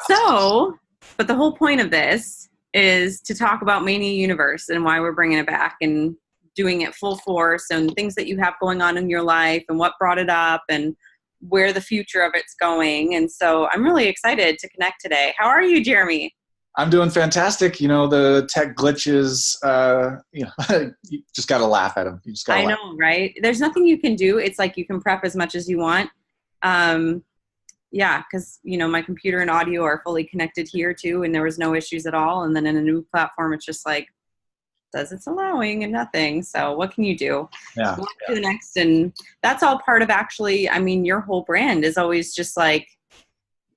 So, but the whole point of this is to talk about Mania Universe and why we're bringing it back and doing it full force and things that you have going on in your life and what brought it up and where the future of it's going. And so I'm really excited to connect today. How are you, Jeremy? I'm doing fantastic. You know, the tech glitches, you just got to laugh at them. You just got to I laugh. know, right? There's nothing you can do. It's like you can prep as much as you want. Um, yeah, because, my computer and audio are fully connected here too, and there was no issues at all. And then in a new platform, it's just like, says it's allowing and nothing. So what can you do? Yeah. One to the next. And that's all part of actually, your whole brand is always just like,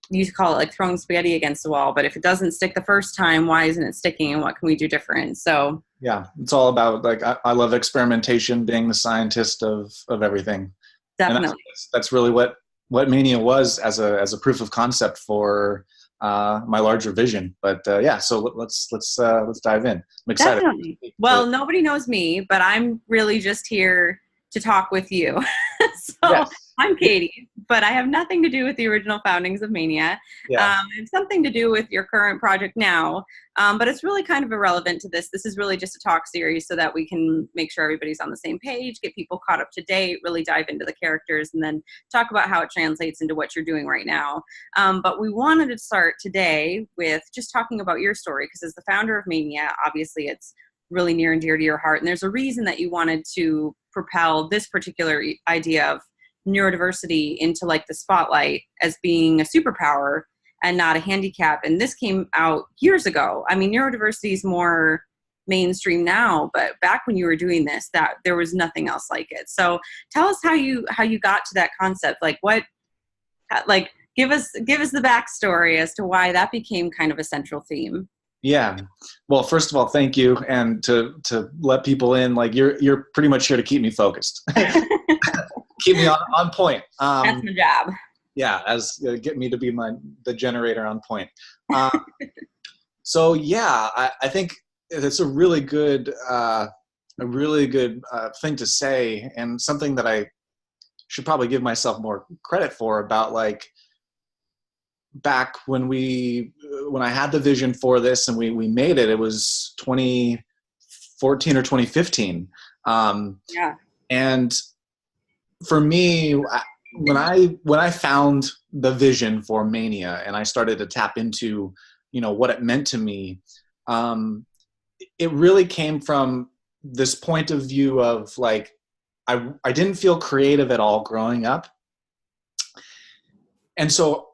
you call it like throwing spaghetti against the wall, but if it doesn't stick the first time, why isn't it sticking and what can we do different? So Yeah, it's all about like, I love experimentation, being the scientist of everything. definitely. And that's really what Mania was as a proof of concept for my larger vision. But yeah, so let's dive in. I'm excited. Definitely. Well, nobody knows me, but I'm really just here to talk with you. So Yes. I'm Katie, but I have nothing to do with the original foundings of Mania. Yeah. And something to do with your current project now, but it's really kind of irrelevant to this. This is really just a talk series so that we can make sure everybody's on the same page, get people caught up to date, really dive into the characters, and then talk about how it translates into what you're doing right now. But we wanted to start today with just talking about your story, because as the founder of Mania, obviously it's really near and dear to your heart. And there's a reason that you wanted to propel this particular idea of neurodiversity into like the spotlight as being a superpower and not a handicap. And this came out years ago. Neurodiversity is more mainstream now, but back when you were doing this, that there was nothing else like it. So tell us how you got to that concept. Give us the backstory as to why that became kind of a central theme. Yeah. Well, first of all, thank you. And to let people in, like you're pretty much here to keep me focused. Keep me on point. That's my job. Yeah, get me to be the generator on point. So yeah, I think it's a really good thing to say, and something that I should probably give myself more credit for, about like back when I had the vision for this and we made it. It was 2014 or 2015. Yeah. And for me, when I found the vision for Mania and I started to tap into, what it meant to me, it really came from this point of view of like, I didn't feel creative at all growing up. And so,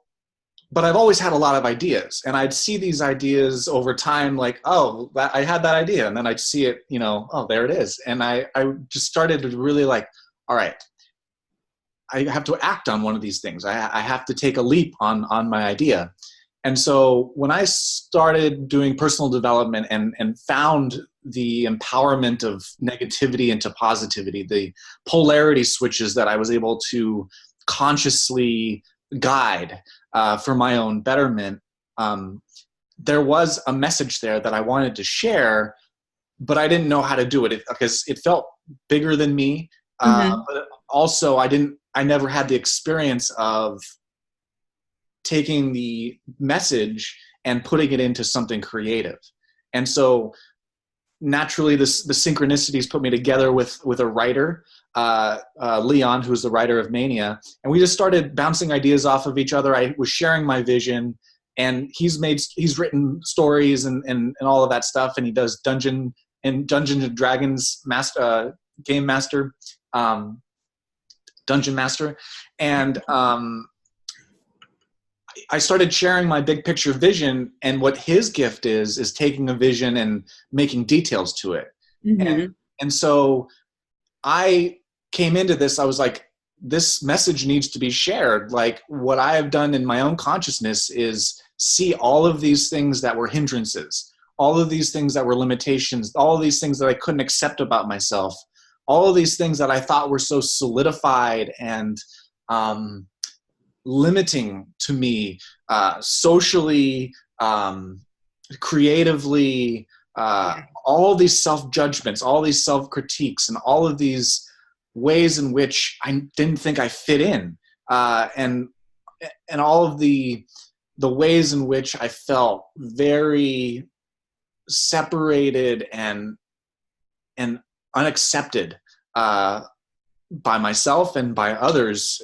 but I've always had a lot of ideas, and I'd see these ideas over time, like, oh, I had that idea. And then I'd see it, oh, there it is. And I just started to really like, all right, I have to act on one of these things. I have to take a leap on my idea. And so when I started doing personal development and found the empowerment of negativity into positivity, the polarity switches that I was able to consciously guide for my own betterment, there was a message there that I wanted to share, but I didn't know how to do it because it felt bigger than me. But also I never had the experience of taking the message and putting it into something creative. And so naturally the synchronicities put me together with a writer, Leon, who's the writer of Mania. And we just started bouncing ideas off of each other. I was sharing my vision, and he's written stories and all of that stuff. And he does Dungeons and Dragons game master, dungeon master. And I started sharing my big picture vision, and what his gift is taking a vision and making details to it. And so I came into this, I was like, this message needs to be shared. Like, what I have done in my own consciousness is see all of these things that were hindrances, all of these things that were limitations, all of these things that I couldn't accept about myself, all of these things that I thought were so solidified and limiting to me, socially, creatively, all these self-judgments, all these self-critiques, and all of these ways in which I didn't think I fit in, and all of the the ways in which I felt very separated and unaccepted by myself and by others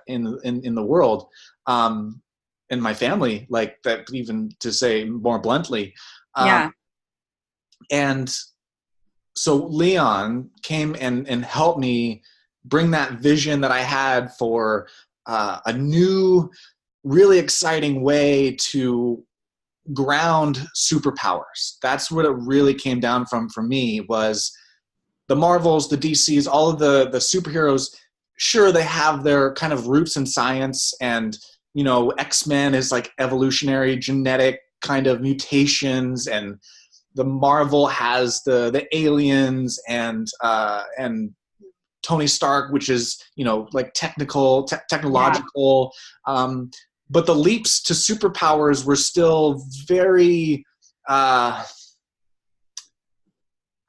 in the world, in my family, like that, even to say more bluntly. Yeah. And so Leon came and helped me bring that vision that I had for a new, really exciting way to ground superpowers. That's what it really came down from for me, was the Marvels, the DCs, all of the superheroes. Sure, they have their kind of roots in science, and X-Men is like evolutionary genetic kind of mutations, and the Marvel has the aliens and Tony Stark, which is like technological. But the leaps to superpowers were still very. I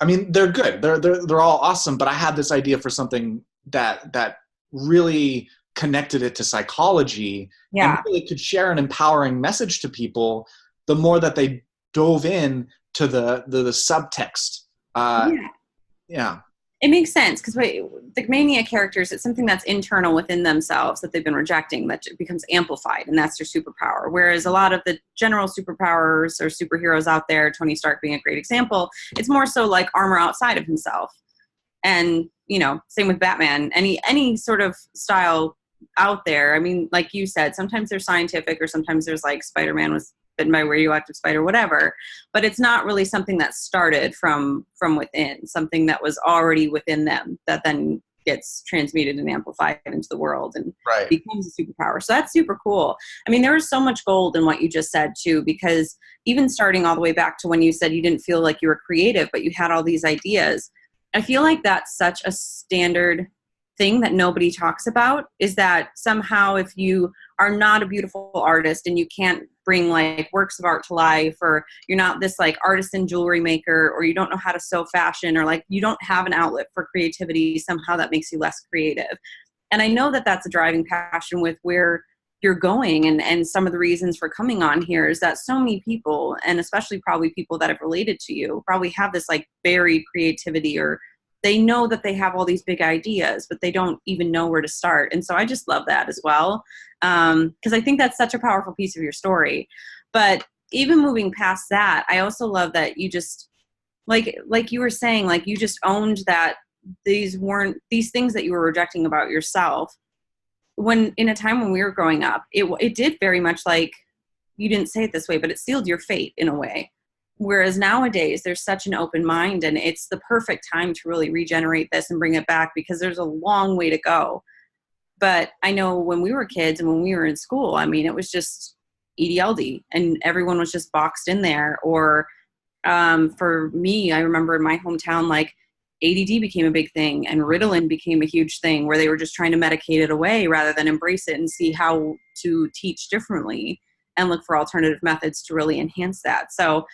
mean, they're good. They're all awesome. But I had this idea for something that really connected it to psychology, and really could share an empowering message to people. The more that they dove in to the subtext. Yeah. It makes sense, because the Mania characters, it's something that's internal within themselves that they've been rejecting, that becomes amplified, and that's their superpower. Whereas a lot of the general superpowers or superheroes out there, Tony Stark being a great example, it's more so like armor outside of himself. And, same with Batman, any sort of style out there. I mean, like you said, sometimes they're scientific, or sometimes there's like Spider-Man was bitten by a radioactive spider, whatever, but it's not really something that started from within, something that was already within them that then gets transmuted and amplified into the world and becomes a superpower. So that's super cool. I mean, there was so much gold in what you just said too, because even starting all the way back to when you said you didn't feel like you were creative, but you had all these ideas, I feel like that's such a standard thing that nobody talks about, is that somehow if you are not a beautiful artist and you can't bring like works of art to life, or you're not this like artisan jewelry maker, or you don't know how to sew fashion, or like you don't have an outlet for creativity, somehow that makes you less creative. And I know that that's a driving passion with where you're going, and some of the reasons for coming on here is that so many people, and especially probably people that have related to you, probably have this like buried creativity, or they know that they have all these big ideas, but they don't even know where to start. And so I just love that as well, because I think that's such a powerful piece of your story. But even moving past that, I also love that you just, like you were saying, like you just owned that these weren't these things that you were rejecting about yourself. When in a time when we were growing up, it did very much, like, you didn't say it this way, but it sealed your fate in a way. Whereas nowadays there's such an open mind, and it's the perfect time to really regenerate this and bring it back, because there's a long way to go. But I know when we were kids and when we were in school, I mean, it was just EDLD and everyone was just boxed in there. Or for me, I remember in my hometown, like ADD became a big thing and Ritalin became a huge thing, where they were just trying to medicate it away rather than embrace it and see how to teach differently and look for alternative methods to really enhance that. So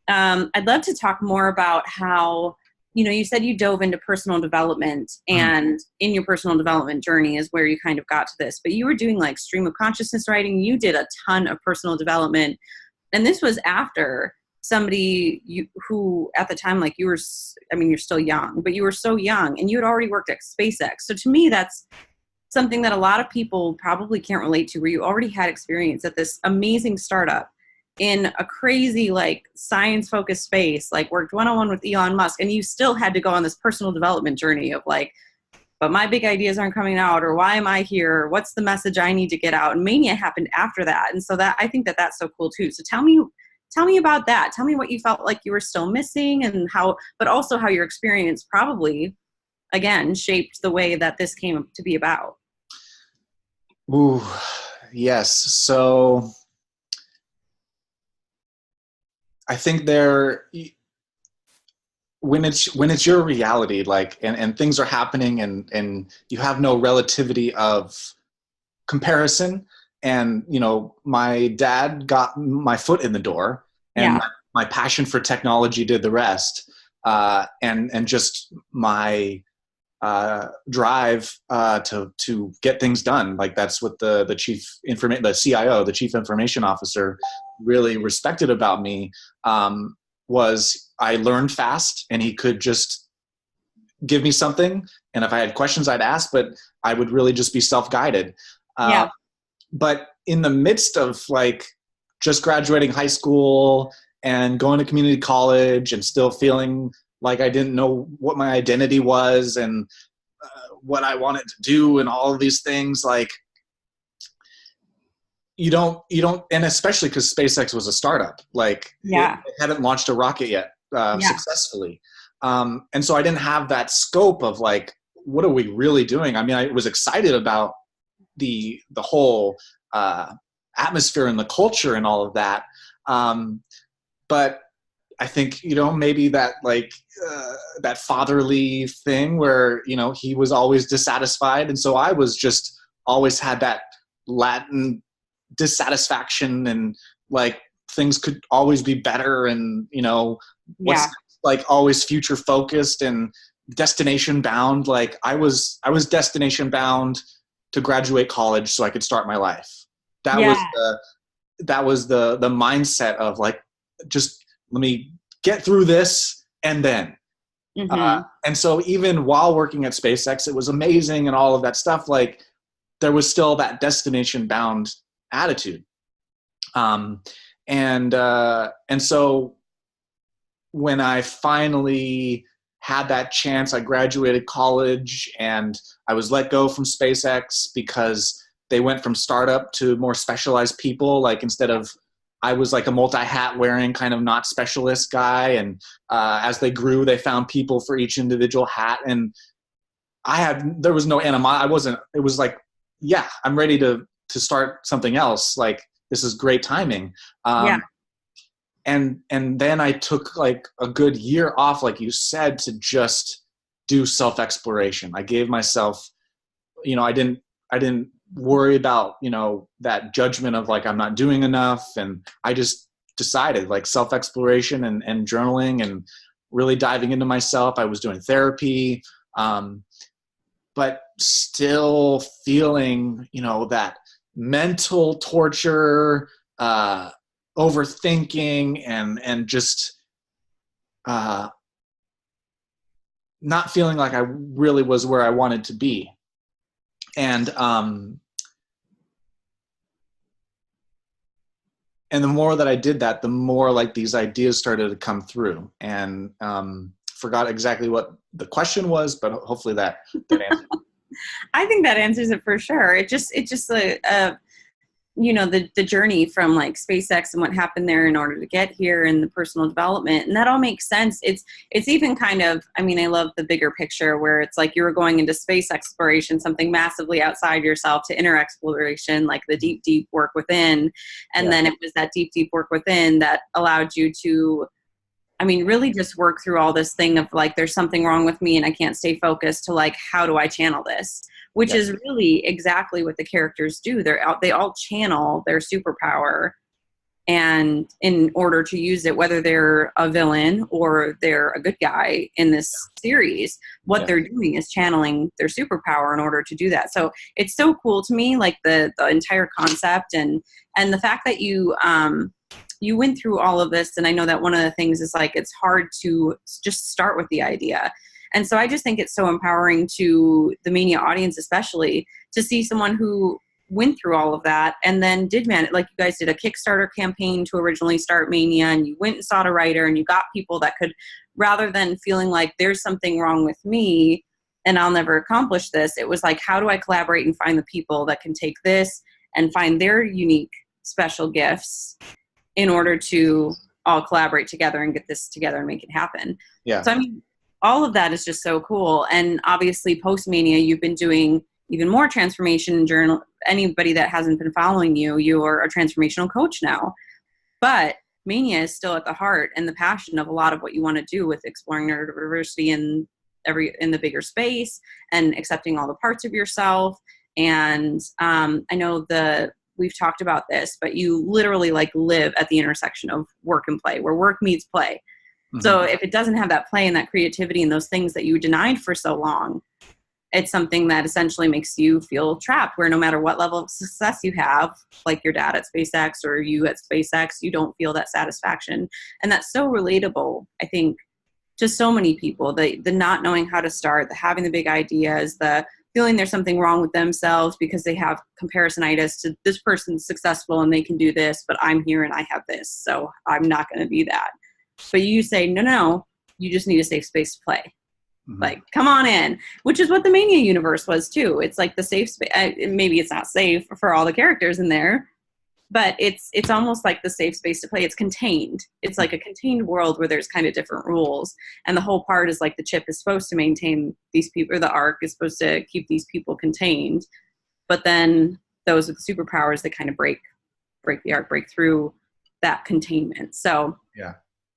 I'd love to talk more about how, you said you dove into personal development, and in your personal development journey is where you kind of got to this, but you were doing like stream of consciousness writing. You did a ton of personal development. And this was after somebody who at the time, like you're still young, but you were so young and you had already worked at SpaceX. So to me, that's something that a lot of people probably can't relate to, where you already had experience at this amazing startup in a crazy, like, science-focused space, like worked one-on-one with Elon Musk, and you still had to go on this personal development journey of like, but my big ideas aren't coming out, or why am I here? What's the message I need to get out? And Mania happened after that. And so that, I think that that's so cool too. So tell me about that. Tell me what you felt like you were still missing, and how, but also how your experience probably, again, shaped the way that this came to be about. Ooh, yes. So I think when it's your reality, like, and things are happening, and you have no relativity of comparison. And, my dad got my foot in the door, and my passion for technology did the rest. And just my drive to get things done. Like that's what the CIO, the chief information officer, really respected about me. Was I learned fast, and he could just give me something, and if I had questions, I'd ask, but I would really just be self-guided. Yeah. But in the midst of like just graduating high school and going to community college and still feeling like I didn't know what my identity was and what I wanted to do and all of these things, like you don't, and especially because SpaceX was a startup, like it hadn't launched a rocket yet successfully. And so I didn't have that scope of like, what are we really doing? I mean, I was excited about the whole atmosphere and the culture and all of that. But I think, maybe that like that fatherly thing where, he was always dissatisfied. And so I was just always had that Latin dissatisfaction and like things could always be better. And, what's like always future focused and destination bound. Like I was destination bound to graduate college so I could start my life. That was the mindset of like, just let me get through this and then. And so even while working at SpaceX, it was amazing and all of that stuff. Like there was still that destination bound attitude. And so when I finally had that chance, I graduated college and I was let go from SpaceX because they went from startup to more specialized people. Like instead of, I was like a multi-hat wearing kind of not specialist guy. And as they grew, they found people for each individual hat. And there was no animosity. It was like, yeah, I'm ready to start something else. Like this is great timing. And then I took like a good year off, like you said, to just do self-exploration. I gave myself, I didn't worry about, that judgment of like, I'm not doing enough. And I just decided like self-exploration and journaling and really diving into myself. I was doing therapy, but still feeling, that mental torture, overthinking and just not feeling like I really was where I wanted to be. And the more that I did that, the more like these ideas started to come through. And forgot exactly what the question was, but hopefully that answered. I think that answers it for sure. It's just the journey from like SpaceX and what happened there in order to get here and the personal development. And that all makes sense. It's even kind of, I mean, I love the bigger picture where it's like you were going into space exploration, something massively outside yourself, to inner exploration, like the deep, deep work within. And then it was that deep, deep work within that allowed you to, I mean, really just work through all this thing of like, there's something wrong with me and I can't stay focused, to like, how do I channel this? Which is really exactly what the characters do. They all channel their superpower, and in order to use it, whether they're a villain or they're a good guy in this series, what they're doing is channeling their superpower in order to do that. So it's so cool to me, like the entire concept and the fact that you went through all of this. And I know that one of the things is like, it's hard to just start with the idea. And so I just think it's so empowering to the Mania audience, especially to see someone who went through all of that and then did like you guys did a Kickstarter campaign to originally start Mania, and you went and sought a writer and you got people that could, rather than feeling like there's something wrong with me and I'll never accomplish this, it was like, how do I collaborate and find the people that can take this and find their unique special gifts in order to all collaborate together and get this together and make it happen. So I mean, all of that is just so cool. And obviously post Mania, you've been doing even more transformation in journal. Anybody that hasn't been following you, you are a transformational coach now. But Mania is still at the heart and the passion of a lot of what you want to do with exploring neurodiversity in the bigger space and accepting all the parts of yourself. And I know we've talked about this, but you literally like live at the intersection of work and play, where work meets play. Mm-hmm. So if it doesn't have that play and that creativity and those things that you denied for so long, it's something that essentially makes you feel trapped, where no matter what level of success you have, like your dad at SpaceX or you at SpaceX, you don't feel that satisfaction. And that's so relatable, I think, to so many people, the not knowing how to start, the having the big ideas, the feeling there's something wrong with themselves because they have comparisonitis to this person's successful and they can do this, but I'm here and I have this, so I'm not going to be that. But you say, no, you just need a safe space to play. Mm-hmm. Like, come on in, which is what the Mania universe was too. It's like the safe space. Maybe it's not safe for all the characters in there, but it's almost like the safe space to play. It's contained. It's like a contained world where there's kind of different rules. And the whole part is like the chip is supposed to maintain these people, or the arc is supposed to keep these people contained. But then those with the superpowers, they kind of break the arc, break through that containment. So yeah.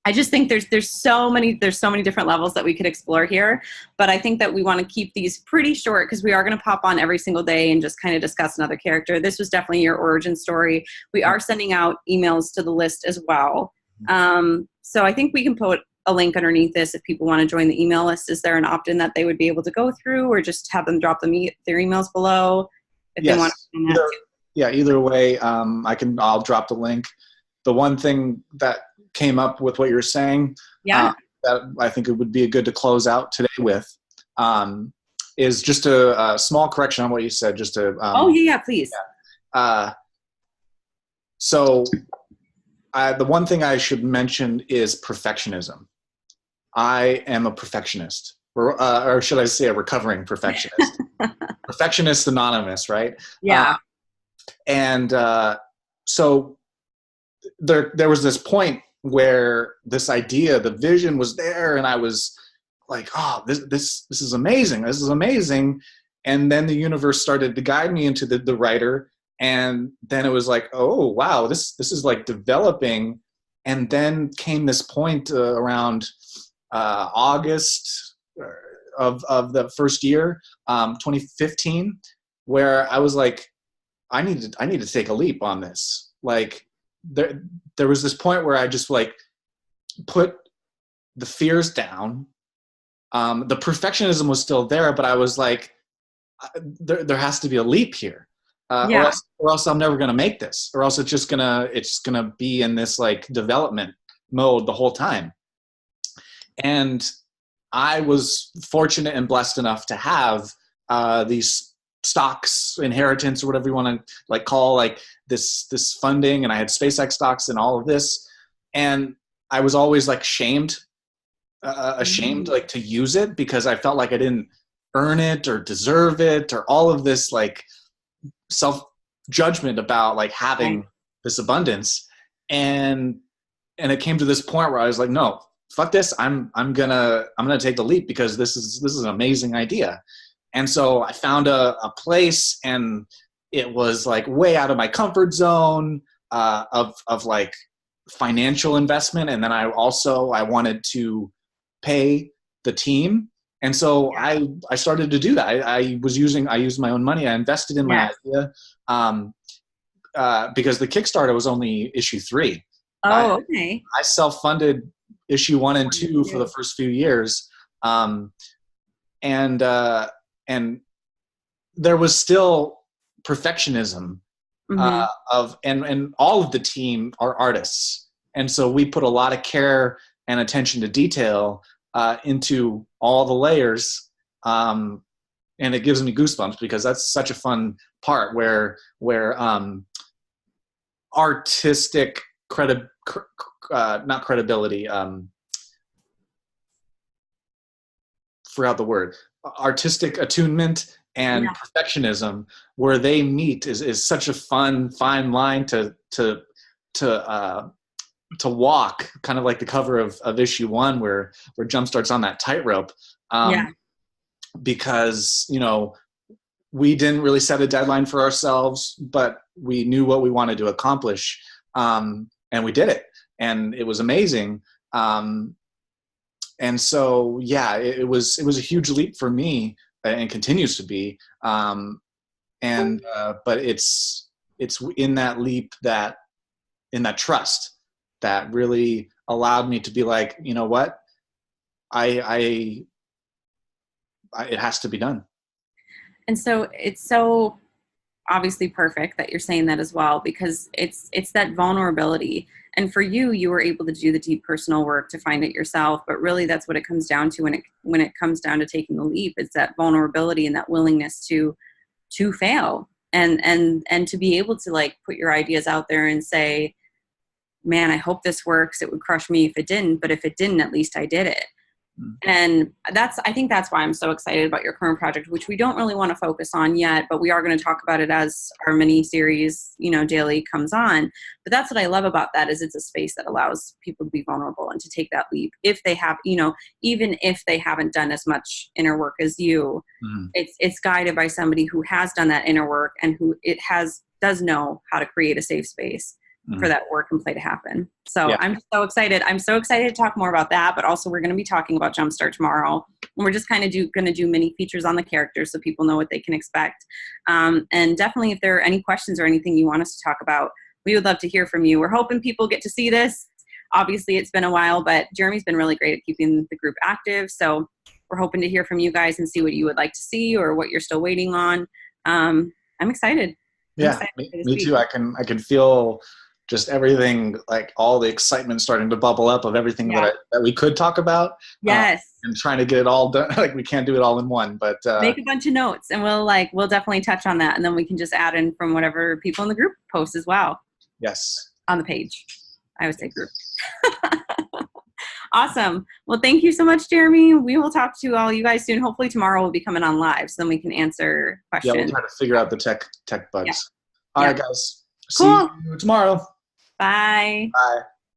I just think there's so many different levels that we could explore here, but I think that we want to keep these pretty short because we are going to pop on every single day and just kind of discuss another character. This was definitely your origin story. We are sending out emails to the list as well. So I think we can put a link underneath this if people want to join the email list. Is there an opt-in that they would be able to go through, or just have them drop their emails below if they want to? Either way, I'll drop the link. The one thing that came up with what you're saying, that I think it would be good to close out today with, is just a small correction on what you said. Just to please. So the one thing I should mention is perfectionism. I am a perfectionist, or should I say a recovering perfectionist? Perfectionist Anonymous, right? Yeah. So there was this point where this idea, the vision was there, and I was like, oh, this is amazing. This is amazing. And then the universe started to guide me into the writer. And then it was like, oh, wow, this is like developing. And then came this point around August of the first year, 2015, where I was like, I need to take a leap on this. Like, there was this point where I just like put the fears down. The perfectionism was still there, but I was like, there has to be a leap here, or else I'm never going to make this, or else it's just gonna be in this like development mode the whole time. And I was fortunate and blessed enough to have these stocks, inheritance, or whatever you want to like call like this funding, and I had SpaceX stocks and all of this, and I was always like ashamed like to use it because I felt like I didn't earn it or deserve it, or all of this like self judgment about like having this abundance. And it came to this point where I was like, no, fuck this. I'm gonna take the leap because this is an amazing idea. And so I found a place, and it was like way out of my comfort zone of like financial investment. And then I wanted to pay the team. And so I started to do that. I used my own money. I invested in my idea because the Kickstarter was only issue 3. Okay. I self-funded issue 1 and 2 for the first few years. And there was still perfectionism and all of the team are artists. And so we put a lot of care and attention to detail into all the layers. And it gives me goosebumps because that's such a fun part where artistic not credibility, forgot the word, artistic attunement and perfectionism, where they meet is such a fine line to walk, kind of like the cover of issue 1 where Jumpstart's on that tightrope. Because, we didn't really set a deadline for ourselves, but we knew what we wanted to accomplish. And we did it, and it was amazing. And so, it was a huge leap for me, and continues to be. But it's in that leap, in that trust, that really allowed me to be like, you know what, I it has to be done. And so it's so obviously perfect that you're saying that as well, because it's that vulnerability. And for you, you were able to do the deep personal work to find it yourself, but really that's what it comes down to when it comes down to taking the leap. It's that vulnerability and that willingness to fail and to be able to like put your ideas out there and say, man, I hope this works. It would crush me if it didn't, but if it didn't, at least I did it. And I think that's why I'm so excited about your current project, which we don't really want to focus on yet, but we are going to talk about it as our mini series, daily comes on. But that's what I love about that, is it's a space that allows people to be vulnerable and to take that leap. If they have, even if they haven't done as much inner work as you, it's guided by somebody who has done that inner work and who does know how to create a safe space for that work and play to happen. So yeah. I'm so excited. I'm so excited to talk more about that, but also we're going to be talking about Jumpstart tomorrow. And we're just kind of going to do mini features on the characters so people know what they can expect. And definitely if there are any questions or anything you want us to talk about, we would love to hear from you. We're hoping people get to see this. Obviously it's been a while, but Jeremy's been really great at keeping the group active. So we're hoping to hear from you guys and see what you would like to see or what you're still waiting on. I'm excited. Yeah, me too. I can feel just everything, like all the excitement starting to bubble up of everything that we could talk about. Yes. And trying to get it all done. Like we can't do it all in one, but make a bunch of notes and we'll definitely touch on that. And then we can just add in from whatever people in the group post as well. Yes. On the page. I always say group. Awesome. Well, thank you so much, Jeremy. We will talk to all you guys soon. Hopefully tomorrow we'll be coming on live so then we can answer questions. Yeah, we'll try to figure out the tech bugs. Yeah. All right, guys. Cool. See you tomorrow. Bye. Bye.